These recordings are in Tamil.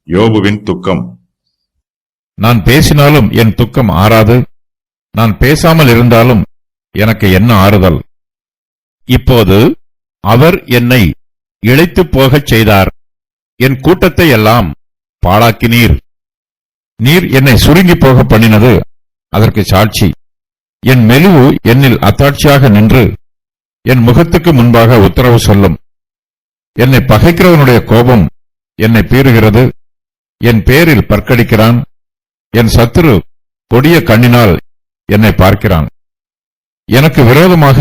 யோபுவின் துக்கம். நான் பேசினாலும் என் துக்கம் ஆறாது, நான் பேசாமல் இருந்தாலும் எனக்கு என்ன ஆறுதல்? இப்போது அவர் என்னை இளைத்துப் போகச் செய்தார், என் கூட்டத்தை எல்லாம் பாழாக்கினீர். நீர் என்னை சுருங்கி போக பண்ணினது அதற்கு சாட்சி. என் மெலிவு என்னில் அத்தாட்சியாக நின்று என் முகத்துக்கு முன்பாக உத்தரவு சொல்லும். என்னை பகைக்கிறவனுடைய கோபம் என்னை பீறுகிறது, என் பேரில் பற்கடிக்கிறான். என் சத்துரு கொடிய கண்ணினால் என்னை பார்க்கிறான். எனக்கு விரோதமாக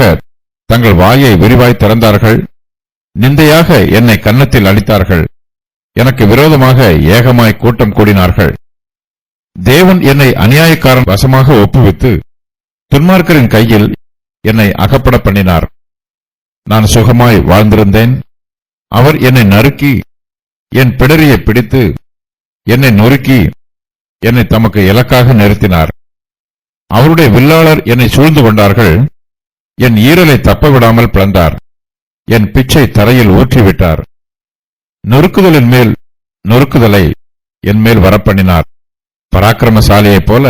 தங்கள் வாயை விரிவாய் திறந்தார்கள், நிந்தையாக என்னை கன்னத்தில் அடித்தார்கள். எனக்கு விரோதமாக ஏகமாய் கூட்டம் கூடினார்கள். தேவன் என்னை அநியாயக்காரன் வசமாக ஒப்புவித்து துன்மார்க்கரின் கையில் என்னை அகப்பட பண்ணினார். நான் சுகமாய் வாழ்ந்திருந்தேன். அவர் என்னை நறுக்கி என் பிடரியை பிடித்து என்னை நொறுக்கி என்னை தமக்கு இலக்காக நிறுத்தினார். அவருடைய வில்லாளர் என்னை சூழ்ந்து கொண்டார்கள். என் ஈரலை தப்பவிடாமல் பிளந்தார். என் பிச்சை தரையில் ஊற்றிவிட்டார். நொறுக்குதலின் மேல் நொறுக்குதலை என் மேல் வரப்பண்ணினார். பராக்கிரமசாலியைப் போல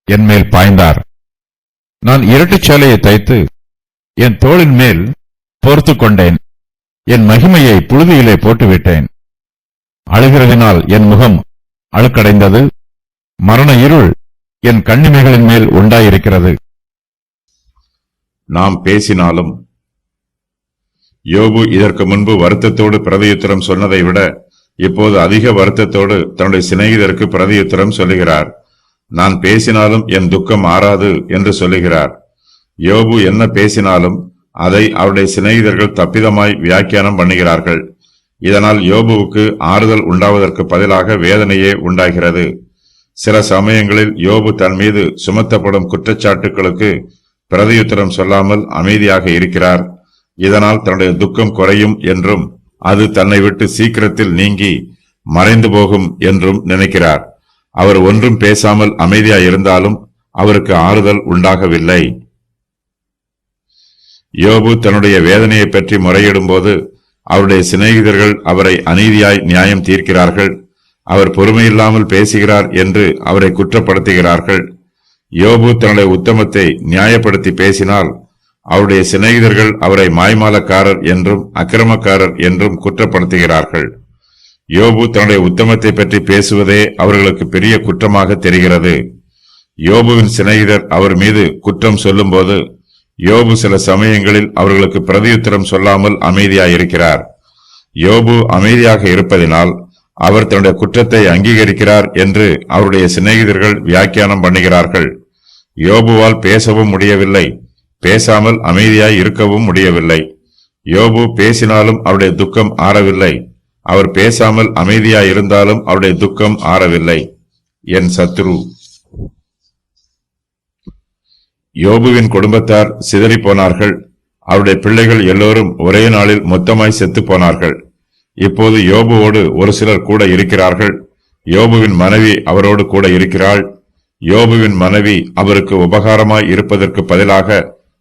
என் மேல் பாய்ந்தார். நான் இரட்டுச் சேலையை தைத்து என் தோளின் மேல் போர்த்துக் கொண்டேன். என் மகிமையை புழுதியிலே போட்டுவிட்டேன். அழுகிறதினால் என் முகம் அழுக்கடைந்தது. மரண இருள் என் கண்ணிமைகளின் மேல் உண்டாயிருக்கிறது. நாம் பேசினாலும். யோபு இதற்கு முன்பு வருத்தத்தோடு பிரதியுத்தரம் சொன்னதை விட இப்போது அதிக வருத்தத்தோடு தன்னுடைய சிநேகிதருக்கு பிரதியுத்தரம் சொல்லுகிறார். நான் பேசினாலும் என் துக்கம் ஆறாது என்று சொல்லுகிறார். யோபு என்ன பேசினாலும் அதை அவருடைய சிநேகிதர்கள் தப்பிதமாய் வியாக்கியானம் பண்ணுகிறார்கள். இதனால் யோபுவுக்கு ஆறுதல் உண்டாவதற்கு பதிலாக வேதனையே உண்டாகிறது. சில சமயங்களில் யோபு தன் மீது சுமத்தப்படும் குற்றச்சாட்டுகளுக்கு பிரதியுத்தரம் சொல்லாமல் அமைதியாக இருக்கிறார். இதனால் தன்னுடைய துக்கம் குறையும் என்றும் அது தன்னை விட்டு சீக்கிரத்தில் நீங்கி மறைந்து போகும் என்றும் நினைக்கிறார். அவர் ஒன்றும் பேசாமல் அமைதியாய் இருந்தாலும் அவருக்கு ஆறுதல் உண்டாகவில்லை. யோபு தன்னுடைய வேதனையை பற்றி முறையிடும் போது அவருடைய சிநேகிதர்கள் அவரை அநீதியாய் நியாயம் தீர்க்கிறார்கள். அவர் பொறுமையில்லாமல் பேசுகிறார் என்று அவரை குற்றப்படுத்துகிறார்கள். யோபு தன்னுடைய உத்தமத்தை நியாயப்படுத்தி பேசினால் அவருடைய சிநேகிதர்கள் அவரை மாய்மாலக்காரர் என்றும் அக்கிரமக்காரர் என்றும் குற்றப்படுத்துகிறார்கள். யோபு தன்னுடைய உத்தமத்தை பற்றி பேசுவதே அவர்களுக்கு பெரிய குற்றமாக தெரிகிறது. யோபுவின் சிநேகிதர் அவர் மீது குற்றம் சொல்லும் போது யோபு சில சமயங்களில் அவர்களுக்கு பிரதியுத்தரம் சொல்லாமல் அமைதியாயிருக்கிறார். யோபு அமைதியாக இருப்பதினால் அவர் தன்னுடைய குற்றத்தை அங்கீகரிக்கிறார் என்று அவருடைய சிநேகிதர்கள் வியாக்கியானம் பண்ணுகிறார்கள். யோபுவால் பேசவும் முடியவில்லை, பேசாமல் அமைதியாய் இருக்கவும் முடியவில்லை. யோபு பேசினாலும் அவருடைய துக்கம் ஆறவில்லை, அவர் பேசாமல் அமைதியாய் இருந்தாலும் அவருடைய துக்கம் ஆறவில்லை. என் சத்ரு. யோபுவின் குடும்பத்தார் சிதறி போனார்கள். அவருடைய பிள்ளைகள் எல்லோரும் ஒரே நாளில் மொத்தமாய் செத்து போனார்கள். இப்போது யோபுவோடு ஒரு சிலர் கூட இருக்கிறார்கள். யோபுவின் மனைவி அவரோடு கூட இருக்கிறாள். யோபுவின் மனைவி அவருக்கு உபகாரமாய் இருப்பதற்கு பதிலாக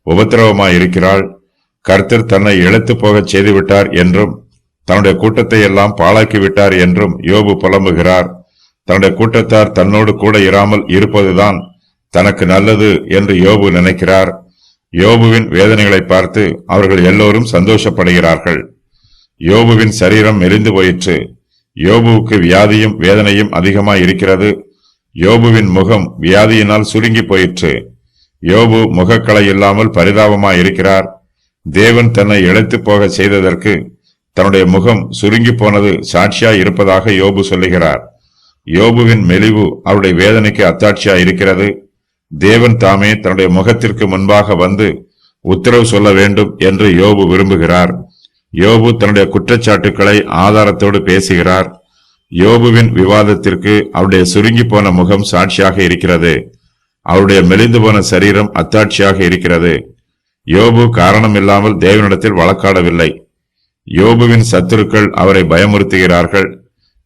உபத்திரவமாய் இருக்கிறாள். கர்த்தர் தன்னை இழுத்து போகச் செய்துவிட்டார் என்றும் தன்னுடைய கூட்டத்தை எல்லாம் பாழாக்கிவிட்டார் என்றும் யோபு புலம்புகிறார். தன்னுடைய கூட்டத்தார் தன்னோடு கூட இராமல் இருப்பதுதான் தனக்கு நல்லது என்று யோபு நினைக்கிறார். யோபுவின் வேதனைகளை பார்த்து அவர்கள் எல்லோரும் சந்தோஷப்படுகிறார்கள். யோபுவின் சரீரம் மெலிந்து போயிற்று. யோபுவுக்கு வியாதியும் வேதனையும் அதிகமாய் இருக்கிறது. யோபுவின் முகம் வியாதியினால் சுருங்கி போயிற்று. யோபு முகக்களை இல்லாமல் பரிதாபமாய் இருக்கிறார். தேவன் தன்னை இழைத்து போக செய்ததற்கு தன்னுடைய முகம் சுருங்கி போனது சாட்சியாய் இருப்பதாக யோபு சொல்லுகிறார். யோபுவின் மெலிவு அவருடைய வேதனைக்கு அத்தாட்சியாய் இருக்கிறது. தேவன் தாமே தன்னுடைய முகத்திற்கு முன்பாக வந்து உத்தரவு சொல்ல வேண்டும் என்று யோபு விரும்புகிறார். யோபு தன்னுடைய குற்றச்சாட்டுக்களை ஆதாரத்தோடு பேசுகிறார். யோபுவின் விவாதத்திற்கு அவருடைய சுருங்கி போன முகம் சாட்சியாக இருக்கிறது. அவருடைய மெலிந்து போன சரீரம் அத்தாட்சியாக இருக்கிறது. யோபு காரணம் இல்லாமல் தேவனிடத்தில் வழக்காடவில்லை. யோபுவின் சத்துருக்கள் அவரை பயமுறுத்துகிறார்கள்.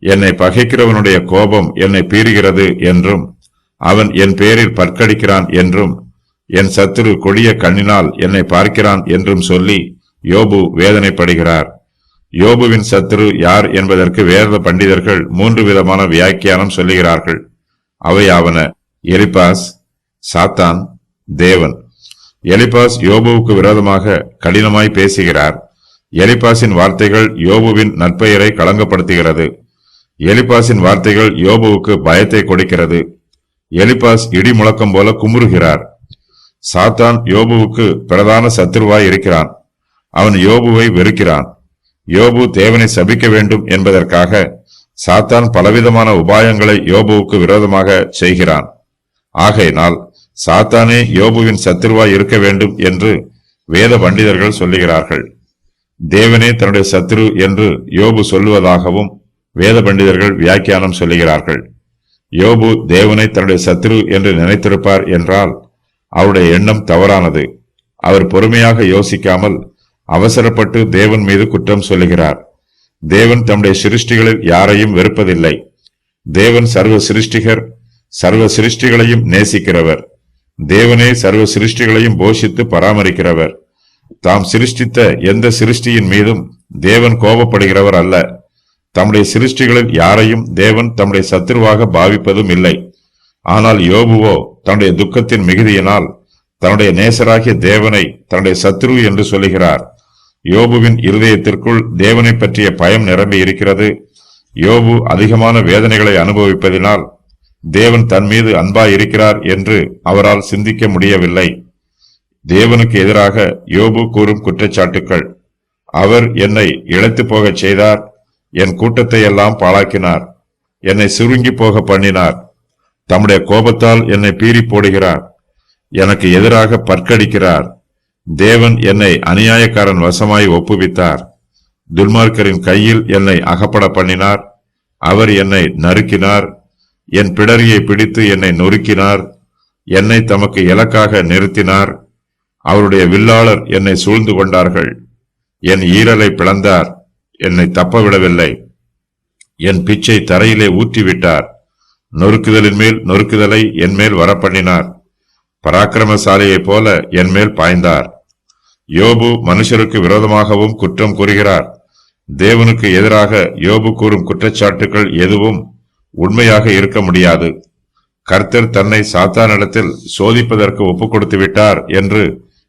என்னை பகைக்கிறவனுடைய கோபம் என்னை பீறுகிறது என்றும் அவன் என் பேரில் பற்கடிக்கிறான் என்றும் என் சத்துரு கொடிய கண்ணினால் என்னை பார்க்கிறான் என்றும் சொல்லி யோபு வேதனைப்படுகிறார். யோபுவின் சத்துரு யார் என்பதற்கு வேத பண்டிதர்கள் 3 விதமான வியாக்கியானம் சொல்லுகிறார்கள். அவையாவன: எலிபாஸ், சாத்தான், தேவன். எலிபாஸ் யோபுவுக்கு விரோதமாக கடினமாய் பேசுகிறார். எலிபாசின் வார்த்தைகள் யோபுவின் நற்பெயரை களங்கப்படுத்துகிறது. எலிபாசின் வார்த்தைகள் யோபுவுக்கு பயத்தை கொடுக்கிறது. எலிபாஸ் இடி முழக்கம் போல குமுறுகிறார். சாத்தான் யோபுவுக்கு பிரதான சத்துருவாய் இருக்கிறான். அவன் யோபுவை வெறுக்கிறான். யோபு தேவனை சபிக்க வேண்டும் என்பதற்காக சாத்தான் பலவிதமான உபாயங்களை யோபுவுக்கு விரோதமாக செய்கிறான். ஆகையினால் சாத்தானே யோபுவின் சத்துருவாய் இருக்க வேண்டும் என்று வேத பண்டிதர்கள் சொல்லுகிறார்கள். தேவனே தன்னுடைய சத்துரு என்று யோபு சொல்லுவதாகவும் வேத பண்டிதர்கள் வியாக்கியானம் சொல்லுகிறார்கள். யோபு தேவனை தன்னுடைய சத்துரு என்று நினைத்திருப்பார் என்றால் அவருடைய எண்ணம் தவறானது. அவர் பொறுமையாக யோசிக்காமல் அவசரப்பட்டு தேவன் மீது குற்றம் சொல்லுகிறார். தேவன் தம்முடைய சிருஷ்டிகளில் யாரையும் வெறுப்பதில்லை. தேவன் சர்வ சிருஷ்டிகர், சர்வ சிருஷ்டிகளையும் நேசிக்கிறவர். தேவனே சர்வ சிருஷ்டிகளையும் போஷித்து பராமரிக்கிறவர். தாம் சிருஷ்டித்த எந்த சிருஷ்டியின் மீதும் தேவன் கோபப்படுகிறவர் அல்ல. தம்முடைய சிருஷ்டிகளில் யாரையும் தேவன் தம்முடைய சத்துருவாக பாவிப்பதும் இல்லை. ஆனால் யோபுவோ தன்னுடைய துக்கத்தின் மிகுதியினால் தன்னுடைய நேசராகிய தேவனை தன்னுடைய சத்துரு என்று சொல்லுகிறார். யோபுவின் இருதயத்திற்குள் தேவனை பற்றிய பயம் நிரம்பி இருக்கிறது. யோபு அதிகமான வேதனைகளை அனுபவிப்பதினால் தேவன் தன் மீது அன்பாய் இருக்கிறார் என்று அவரால் சிந்திக்க முடியவில்லை. தேவனுக்கு எதிராக யோபு கூறும் குற்றச்சாட்டுக்கள்: அவர் என்னை இழைத்து போகச் செய்தார், என் கூட்டத்தை எல்லாம் பாழாக்கினார், என்னை சுருங்கி போக பண்ணினார், தம்முடைய கோபத்தால் என்னை பீறி போடுகிறார், எனக்கு எதிராக பற்கடிக்கிறார், தேவன் என்னை அநியாயக்காரன் வசமாய் ஒப்புவித்தார், துன்மார்க்கரின் கையில் என்னை அகப்பட பண்ணினார், அவர் என்னை நறுக்கினார், என் பிடரியை பிடித்து என்னை நொறுக்கினார், என்னை தமக்கு இலக்காக நிறுத்தினார், அவருடைய வில்லாளர் என்னை சூழ்ந்து கொண்டார்கள், என் ஈரலை பிளந்தார், என்னை தப்பவிடவில்லை, என் பிச்சை தரையிலே ஊற்றிவிட்டார், நொறுக்குதலின் மேல் நொறுக்குதலை என் மேல் வரப்பண்ணினார், பராக்கிரமசாலியைப் போல என் மேல் பாய்ந்தார். யோபு மனுஷருக்கு விரோதமாகவும் குற்றம் கூறுகிறார். தேவனுக்கு எதிராக யோபு கூறும் குற்றச்சாட்டுகள் எதுவும் உண்மையாக இருக்க முடியாது. கர்த்தர் தன்னை சாத்தானிடத்தில் சோதிப்பதற்கு ஒப்புக் கொடுத்து விட்டார் என்று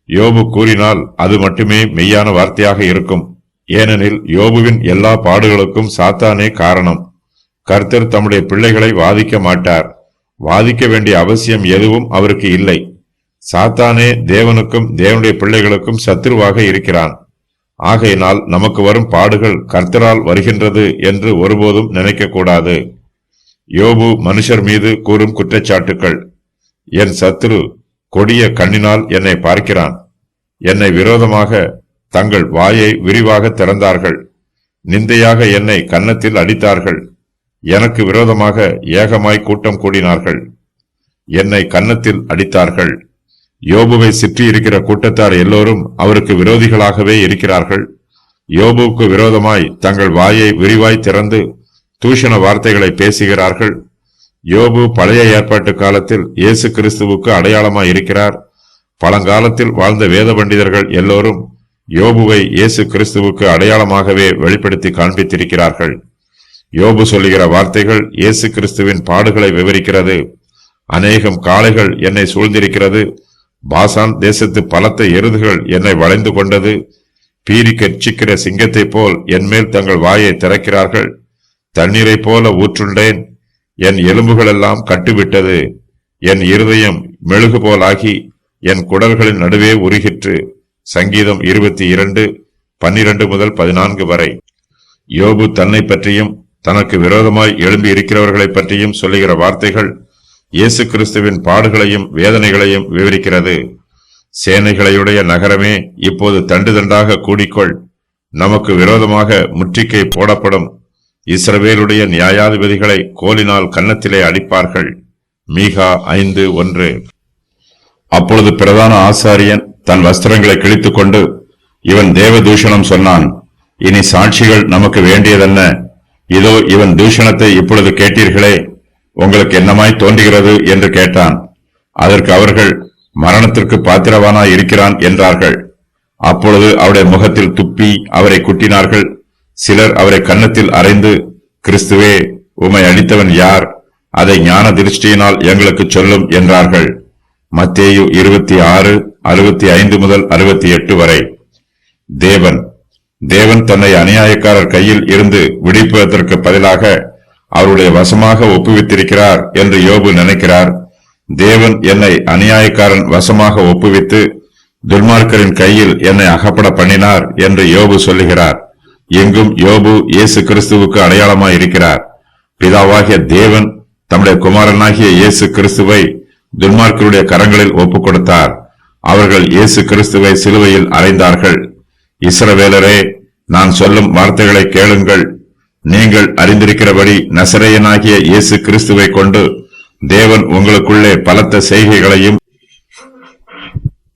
யோபு கூறினால் அது மட்டுமே மெய்யான வார்த்தையாக இருக்கும். ஏனெனில் யோபுவின் எல்லா பாடுகளுக்கும் சாத்தானே காரணம். கர்த்தர் தம்முடைய பிள்ளைகளை வாதிக்க மாட்டார். வாதிக்க வேண்டிய அவசியம் எதுவும் அவருக்கு இல்லை. சாத்தானே தேவனுக்கும் தேவனுடைய பிள்ளைகளுக்கும் சத்துருவாக இருக்கிறான். ஆகையினால் நமக்கு வரும் பாடுகள் கர்த்தரால் வருகின்றது என்று ஒருபோதும் நினைக்கக்கூடாது. யோபு மனுஷர் மீது கூறும் குற்றச்சாட்டுக்கள்: என் சத்துரு கொடிய கண்ணினால் என்னை பார்க்கிறான், என்னை விரோதமாக தங்கள் வாயை விரிவாக திறந்தார்கள், நிந்தையாக என்னை கன்னத்தில் அடித்தார்கள், எனக்கு விரோதமாக ஏகமாய் கூட்டம் கூடினார்கள், என்னை கன்னத்தில் அடித்தார்கள். யோபுவை சுற்றி இருக்கிற கூட்டத்தார் எல்லோரும் அவருக்கு விரோதிகளாகவே இருக்கிறார்கள். யோபுவுக்கு விரோதமாய் தங்கள் வாயை விரிவாய் திறந்து தூஷண வார்த்தைகளை பேசுகிறார்கள். யோபு பழைய ஏற்பாட்டு காலத்தில் இயேசு கிறிஸ்துவுக்கு அடையாளமாய் இருக்கிறார். பழங்காலத்தில் வாழ்ந்த வேத பண்டிதர்கள் எல்லோரும் யோபுவை இயேசு கிறிஸ்துவுக்கு அடையாளமாகவே வெளிப்படுத்தி காண்பித்திருக்கிறார்கள். யோபு சொல்லுகிற வார்த்தைகள் இயேசு கிறிஸ்துவின் பாடுகளை விவரிக்கிறது. அநேகம் காளைகள் என்னை சூழ்ந்திருக்கிறது, பாசான் தேசத்து பலத்த எருதுகள் என்னை வளைந்து கொண்டது, பீறி கட்சிக்கிற சிங்கத்தை போல் என்மேல் தங்கள் வாயை திறக்கிறார்கள், தண்ணீரை போல ஊற்றுண்டேன், என் எலும்புகளெல்லாம் கட்டுவிட்டது, என் இருதயம் மெழுகு போலாகி என் குடல்களின் நடுவே உருகிற்று. சங்கீதம் 22:12-14 வரை. யோபு தன்னை பற்றியும் தனக்கு விரோதமாய் எழும்பி இருக்கிறவர்களை பற்றியும் சொல்லுகிற வார்த்தைகள் இயேசு கிறிஸ்துவின் பாடுகளையும் வேதனைகளையும் விவரிக்கிறது. சேனைகளையுடைய நகரமே, இப்போது தண்டு தண்டாக கூடிக்கொள், நமக்கு விரோதமாக முற்றுகை போடப்படும், இஸ்ரவேலுடைய நியாயாதிபதிகளை கோலினால் கன்னத்திலே அடிப்பார்கள். மீகா 5:1. அப்பொழுது பிரதான ஆசாரியன் தன் வஸ்திரங்களை கிழித்துக் கொண்டு, இவன் தேவ தூஷணம் சொன்னான், இனி சாட்சிகள் நமக்கு வேண்டியதென்ன? இதோ இவன் தூஷணத்தை இப்பொழுது கேட்டீர்களே, உங்களுக்கு என்னமாய் தோன்றுகிறது என்று கேட்டான். அதற்கு அவர்கள், மரணத்திற்கு பாத்திரவானாய் இருக்கிறான் என்றார்கள். அப்பொழுது அவருடைய முகத்தில் துப்பி அவரை குட்டினார்கள். சிலர் அவரை கன்னத்தில் அறைந்து, கிறிஸ்துவே, உம்மை அடித்தவன் யார்? அதை ஞான திருஷ்டியினால் எங்களுக்கு சொல்லும் என்றார்கள். மத்தேயு 26:65 முதல் 68 வரை. தேவன் தன்னை அநியாயக்காரர் கையில் இருந்து விடுவிப்பதற்கு பதிலாக அவருடைய வசமாக ஒப்புவித்திருக்கிறார் என்று யோபு நினைக்கிறார். தேவன் என்னை அநியாயக்காரன் வசமாக ஒப்புவித்து துன்மார்க்கரின் கையில் என்னை அகப்பட பண்ணினார் என்று யோபு சொல்லுகிறார். எங்கும் யோபு இயேசு கிறிஸ்துவுக்கு அடையாளமாய் இருக்கிறார். பிதாவாகிய தேவன் தம்முடைய குமாரனாகிய இயேசு கிறிஸ்துவை துன்மார்க்கருடைய கரங்களில் ஒப்புக் கொடுத்தார். அவர்கள் இயேசு கிறிஸ்துவை சிலுவையில் அறைந்தார்கள். இஸ்ரவேலரே, நான் சொல்லும் வார்த்தைகளை கேளுங்கள். நீங்கள் அறிந்திருக்கிறபடி நசரேயனாகிய இயேசு கிறிஸ்துவை கொண்டு தேவன் உங்களுக்குள்ளே பலத்த செய்கைகளையும்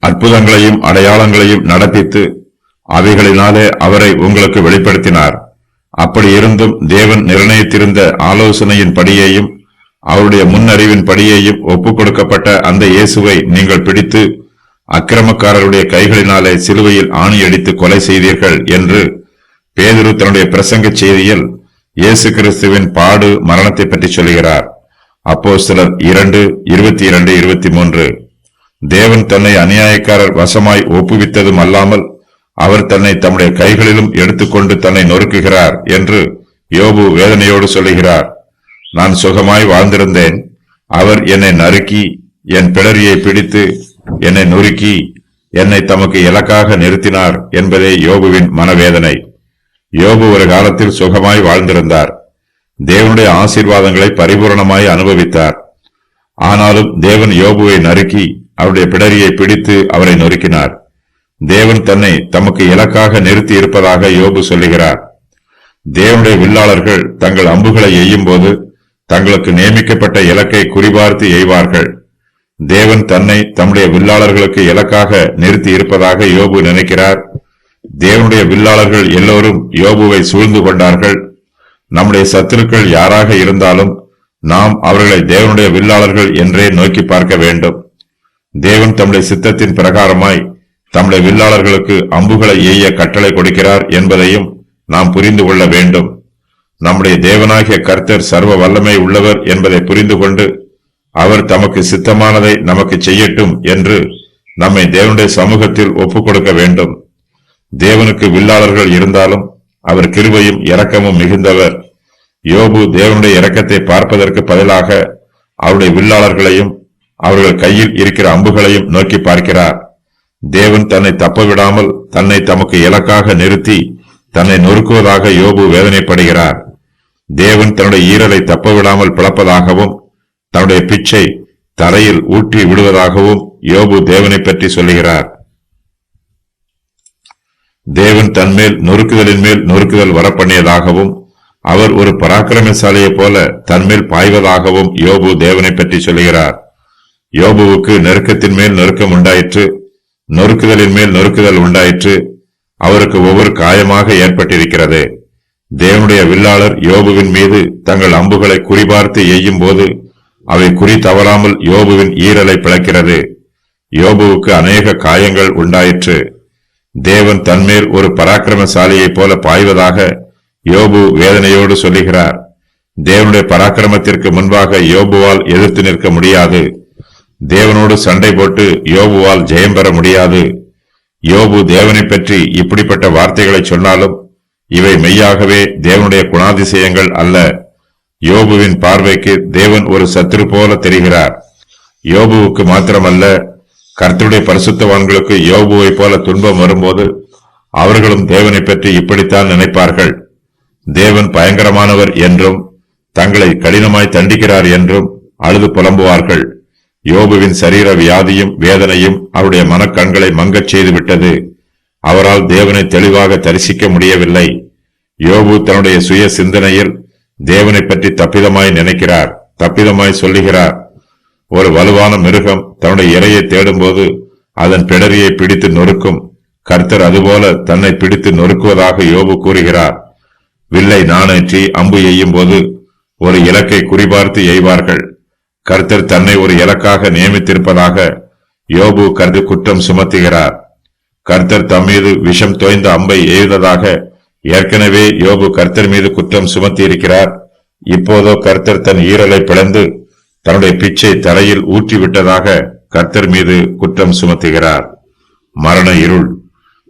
அற்புதங்களையும் அடையாளங்களையும் நடப்பித்து அவைகளினாலே அவரை உங்களுக்கு வெளிப்படுத்தினார். அப்படி இருந்தும் தேவன் நிர்ணயித்திருந்த ஆலோசனையின் படியையும் அவருடைய முன்னறிவின் படியையும் ஒப்புக் கொடுக்கப்பட்ட அந்த இயேசுவை நீங்கள் பிடித்து அக்கிரமக்காரருடைய கைகளினாலே சிலுவையில் ஆணியடித்து கொலை செய்தீர்கள் என்று பேதுரு தன்னுடைய பிரசங்க செய்தியில் இயேசு கிறிஸ்துவின் பாடு மரணத்தை பற்றி சொல்கிறார். அப்போஸ்தலர் 2:22-23. தேவன் தன்னை அநியாயக்காரர் வசமாய் ஒப்புவித்ததும் அல்லாமல் அவர் தன்னை தம்முடைய கைகளிலும் எடுத்துக்கொண்டு தன்னை நொறுக்குகிறார் என்று யோபு வேதனையோடு சொல்லுகிறார். நான் சுகமாய் வாழ்ந்திருந்தேன். அவர் என்னை நறுக்கி என் பிடரியை பிடித்து என்னை நொறுக்கி என்னை தமக்கு இலக்காக நிறுத்தினார் என்பதே யோபுவின் மனவேதனை. யோபு ஒரு காலத்தில் சுகமாய் வாழ்ந்திருந்தார். தேவனுடைய ஆசீர்வாதங்களை பரிபூரணமாய் அனுபவித்தார். ஆனாலும் தேவன் யோபுவை நறுக்கி அவருடைய பிடரியை பிடித்து அவரை நொறுக்கினார். தேவன் தன்னை தமக்கு இலக்காக நிறுத்தி இருப்பதாக யோபு சொல்லுகிறார். தேவனுடைய வில்லாளர்கள் தங்கள் அம்புகளை எய்யும் போது தங்களுக்கு நியமிக்கப்பட்ட இலக்கை குறிபார்த்து எய்வார்கள். தேவன் தன்னை தம்முடைய வில்லாளர்களுக்கு இலக்காக நிறுத்தி இருப்பதாக யோபு நினைக்கிறார். தேவனுடைய வில்லாளர்கள் எல்லோரும் யோபுவை சூழ்ந்து கொண்டார்கள். நம்முடைய சத்துருக்கள் யாராக இருந்தாலும் நாம் அவர்களை தேவனுடைய வில்லாளர்கள் என்றே நோக்கி பார்க்க வேண்டும். தேவன் தம்முடைய சித்தத்தின் பிரகாரமாய் தம்முடைய வில்லாளர்களுக்கு அம்புகளை எய்ய கட்டளை கொடுக்கிறார் என்பதையும் நாம் புரிந்து கொள்ள வேண்டும். நம்முடைய தேவனாகிய கர்த்தர் சர்வ வல்லமை உள்ளவர் என்பதை புரிந்து கொண்டு அவர் தமக்கு சித்தமானதை நமக்கு செய்யட்டும் என்று நம்மை தேவனுடைய சமூகத்தில் ஒப்புக் கொடுக்க வேண்டும். தேவனுக்கு வில்லாளர்கள் இருந்தாலும் அவர் கிருபையும் இரக்கமும் மிகுந்தவர். யோபு தேவனுடைய இரக்கத்தை பார்ப்பதற்கு பதிலாக அவருடைய வில்லாளர்களையும் அவர்கள் கையில் இருக்கிற அம்புகளையும் நோக்கி பார்க்கிறார். தேவன் தன்னை தப்பவிடாமல் தன்னை தமக்கு இலக்காக நிறுத்தி தன்னை நொறுக்குவதாக யோபு வேதனைப்படுகிறார். தேவன் தன்னுடைய ஈரலை தப்பவிடாமல் பிளப்பதாகவும் தன்னுடைய பிச்சை தரையில் ஊற்றி விடுவதாகவும் யோபு தேவனை பற்றி சொல்லுகிறார். தேவன் தன்மேல் நொறுக்குதலின் மேல் நொறுக்குதல் வரப்பண்ணியதாகவும் அவர் ஒரு பராக்கிரமசாலியைப் போல தன்மேல் பாய்வதாகவும் யோபு தேவனை பற்றி சொல்லுகிறார். யோபுவுக்கு நெருக்கத்தின் மேல் நெருக்கம் உண்டாயிற்று, நொறுக்குதலின் மேல் நொறுக்குதல் உண்டாயிற்று. அவருக்கு ஒவ்வொரு காயமாக ஏற்பட்டிருக்கிறது. தேவனுடைய வில்லாளர் யோபுவின் மீது தங்கள் அம்புகளை குறிபார்த்து எய்யும் போது அவை குறி தவறாமல் யோபுவின் ஈரலை பிளக்கிறது. யோபுவுக்கு அநேக காயங்கள் உண்டாயிற்று. தேவன் தன்மேல் ஒரு பராக்கிரமசாலியைப் போல பாய்வதாக யோபு வேதனையோடு சொல்லுகிறார். தேவனுடைய பராக்கிரமத்திற்கு முன்பாக யோபுவால் எதிர்த்து நிற்க முடியாது. தேவனோடு சண்டை போட்டு யோபுவால் ஜெயம் பெற முடியாது. யோபு தேவனை பற்றி இப்படிப்பட்ட வார்த்தைகளை சொன்னாலும் இவை மெய்யாகவே தேவனுடைய குணாதிசயங்கள் அல்ல. யோபுவின் பார்வைக்கு தேவன் ஒரு சத்துரு போல தெரிகிறார். யோபுவுக்கு மாத்திரமல்ல, கர்த்தருடைய பரிசுத்தவான்களுக்கு யோபுவை போல துன்பம் வரும்போது அவர்களும் தேவனை பற்றி இப்படித்தான் நினைப்பார்கள். தேவன் பயங்கரமானவர் என்றும் தங்களை கடினமாய் தண்டிக்கிறார் என்றும் அழுது புலம்புவார்கள். யோபுவின் சரீர வியாதியும் வேதனையும் அவருடைய மனக்கண்களை மங்கச் செய்து விட்டது. அவரால் தேவனை தெளிவாக தரிசிக்க முடியவில்லை. யோபு தன்னுடைய சுய சிந்தனையில் தேவனை பற்றி தப்பிதமாய் நினைக்கிறார், தப்பிதமாய் சொல்லுகிறார். ஒரு வலுவான மிருகம் தன்னுடைய இரையை தேடும்போது அதன் பிடரியை பிடித்து நொறுக்கும். கர்த்தர் அதுபோல தன்னை பிடித்து நொறுக்குவதாக யோபு கூறுகிறார். வில்லை நாணேற்றி அம்பு எய்யும் போது ஒரு இலக்கை குறிபார்த்து எய்வார்கள். கர்த்தர் தன்னை ஒரு இலக்காக நியமித்திருப்பதாக யோபு கருதி குற்றம் சுமத்துகிறார். கர்த்தர் தம்மீது விஷம் தோய்ந்த அம்பை எய்ததாக ஏற்கனவே யோபு கர்த்தர் மீது குற்றம் சுமத்தி இருக்கிறார். இப்போதோ கர்த்தர் தன் ஈரலை பிளந்து தன்னுடைய பிச்சை தரையில் ஊற்றிவிட்டதாக கர்த்தர் மீது குற்றம் சுமத்துகிறார். மரண இருள்.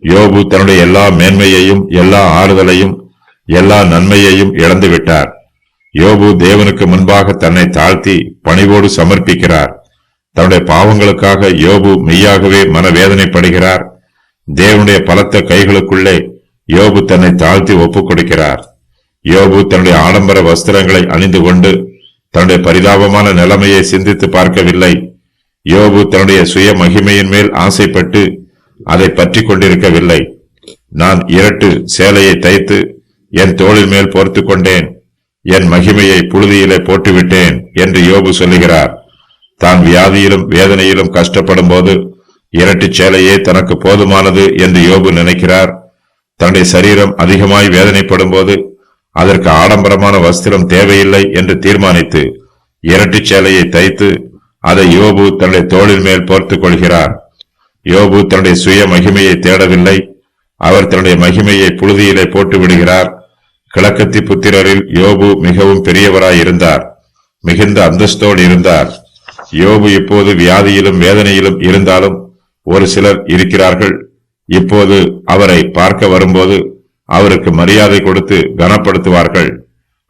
யோபு தன்னுடைய எல்லா மேன்மையையும் எல்லா ஆறுதலையும் எல்லா நன்மையையும் இழந்து விட்டார். யோபு தேவனுக்கு முன்பாக தன்னை தாழ்த்தி பணிவோடு சமர்ப்பிக்கிறார். தன்னுடைய பாவங்களுக்காக யோபு மெய்யாகவே மனவேதனைப்படுகிறார். தேவனுடைய பலத்த கைகளுக்குள்ளே யோபு தன்னை தாழ்த்தி ஒப்புக் கொடுக்கிறார். யோபு தன்னுடைய ஆடம்பர வஸ்திரங்களை அணிந்து கொண்டு தன்னுடைய பரிதாபமான நிலைமையை சிந்தித்து பார்க்கவில்லை. யோபு தன்னுடைய சுய மகிமையின் மேல் ஆசைப்பட்டு அதை பற்றி கொண்டிருக்கவில்லை. நான் இரட்டு சேலையை தைத்து என் தோளின் மேல் போர்த்து கொண்டேன், என் மகிமையை புழுதியிலே போட்டுவிட்டேன் என்று யோபு சொல்லுகிறார். தான் வியாதியிலும் வேதனையிலும் கஷ்டப்படும் போது இரட்டு சேலையே தனக்கு போதுமானது என்று யோபு நினைக்கிறார். தன்னுடைய சரீரம் அதிகமாய் வேதனைப்படும் போது அதற்கு ஆடம்பரமான வஸ்திரம் தேவையில்லை என்று தீர்மானித்து இரட்டு சேலையை தைத்து அதை யோபு தன்னுடைய தோளின் மேல் போர்த்துக் கொள்கிறார். யோபு தன்னுடைய சுய மகிமையை தேடவில்லை. அவர் தன்னுடைய மகிமையை புழுதியிலே போட்டு விடுகிறார். கிழக்கத்தி புத்திரரில் யோபு மிகவும் பெரியவராய் இருந்தார், மிகுந்த அந்தஸ்தோடு இருந்தார். யோபு இப்போது வியாதியிலும் வேதனையிலும் இருந்தாலும் ஒரு சிலர் இருக்கிறார்கள். இப்போது அவரை பார்க்க வரும்போது அவருக்கு மரியாதை கொடுத்து கனப்படுத்துவார்கள்.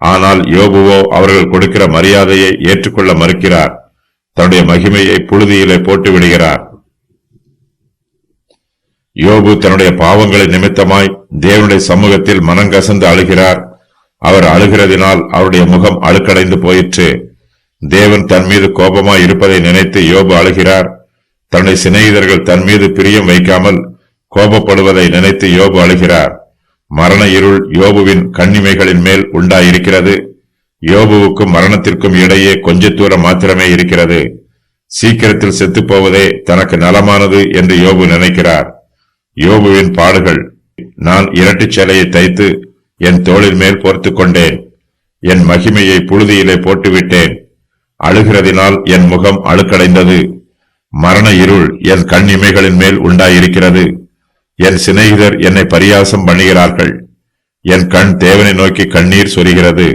ஆனால் யோபுவோ அவர்கள் கொடுக்கிற மரியாதையை ஏற்றுக்கொள்ள மறுக்கிறார். தன்னுடைய மகிமையை புழுதியிலே போட்டு விடுகிறார். யோபு தன்னுடைய பாவங்களை நிமித்தமாய் தேவனுடைய சமூகத்தில் மனங்கசந்து அழுகிறார். அவர் அழுகிறதினால் அவருடைய முகம் அழுக்கடைந்து போயிற்று. தேவன் தன் மீது கோபமாய் இருப்பதை நினைத்து யோபு அழுகிறார். தன்னுடைய சிநேகிதர்கள் தன் மீது பிரியம் வைக்காமல் கோபப்படுவதை நினைத்து யோபு அழுகிறார். மரண இருள் யோபுவின் கண்ணிமைகளின் மேல் உண்டாயிருக்கிறது. யோபுவுக்கும் மரணத்திற்கும் இடையே கொஞ்ச தூரம் மாத்திரமே இருக்கிறது. சீக்கிரத்தில் செத்துப்போவதே தனக்கு நலமானது என்று யோபு நினைக்கிறார். யோபுவின் பாடுகள். நான் இரட்டு சேலையை தைத்து என் தோளின் மேல் போர்த்து கொண்டேன், என் மகிமையை புழுதியிலே போட்டுவிட்டேன். அழுகிறதினால் என் முகம் அழுக்கடைந்தது. மரண இருள் என் கண் இமைகளின் மேல் உண்டாயிருக்கிறது. என் சிநேகிதர் என்னை பரியாசம் பண்ணுகிறார்கள். என் கண் தேவனை நோக்கி கண்ணீர் சொரிகிறது.